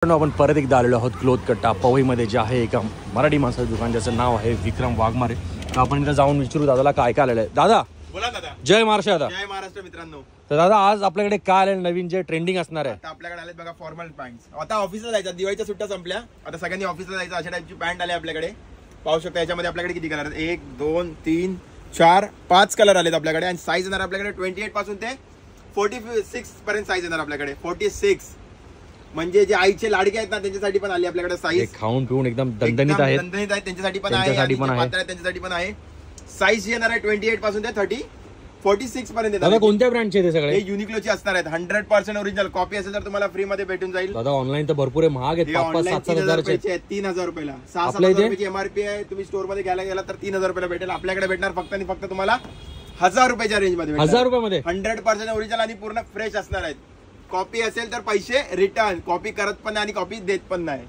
आपण परत एकदा आलेलो आहोत क्लोथ कट्टा पवईमध्ये जे आहे एका मराठी माणसाचं दुकान ज्याचं नाव आहे विक्रम वाघमारे. तर आपण इथं जाऊन विचारू दादाला काय काय आलेलं आहे. दादा बोला दादा. जय महाराष्ट्र. दादा जय महाराष्ट्र मित्रांनो. तर दादा आज आपल्याकडे काय आलेलं नवीन जे ट्रेंडिंग असणार आहे. आपल्याकडे आले बघा फॉर्मल पॅन्ट्स. आता ऑफिसला जायचं, दिवाळीच्या सुट्ट्या संपल्या, आता सगळ्यांनी ऑफिसला जायचं अशा टाईपची पॅन्ट आली आपल्याकडे. पाहू शकता याच्यामध्ये आपल्याकडे किती कलर आहेत, 1 2 3 4 5 कलर आलेत आपल्याकडे. आणि साईज येणार आपल्याकडे 28 पासून ते 46 पर्यंत साईज येणार आपल्याकडे. 46 म्हणजे जे आईचे लाडके आहेत ना त्यांच्यासाठी पण आली आपल्याकडे साईज. खाऊन पिऊन एकदम दणदणीत आहेत त्यांच्यासाठी पण आहे, त्यांच्यासाठी पण आहे. साईज येणार आहे 28 पासून ते 46 पर्यंत येणार. कोणत्या ब्रँडचे ते सगळे? हे युनिक्लोचे असणार आहेत. 100% ओरिजिनल. कॉपी असेल तर तुम्हाला फ्री मध्ये भेटून जाईल. दादा ऑनलाईन तर भरपूर महाग आहेत, 5-7 हजारचे. 3000 रुपयाला 6-7 रुपयाची एमआरपी आहे. तुम्ही स्टोर मध्ये घ्यायला गेला तर 3000 रुपयाला भेटेल. आपल्याकडे भेटणार फक्त आणि फक्त तुम्हाला 1000 रुपयाच्या रेंज मध्ये. 1000 रुपयामध्ये 100% ओरिजिनल आणि पूर्ण फ्रेश असणार आहेत. कॉपी असेल तर पैसे रिटर्न. कॉपी करत पण नाही आणि कॉपी देत पण नाही.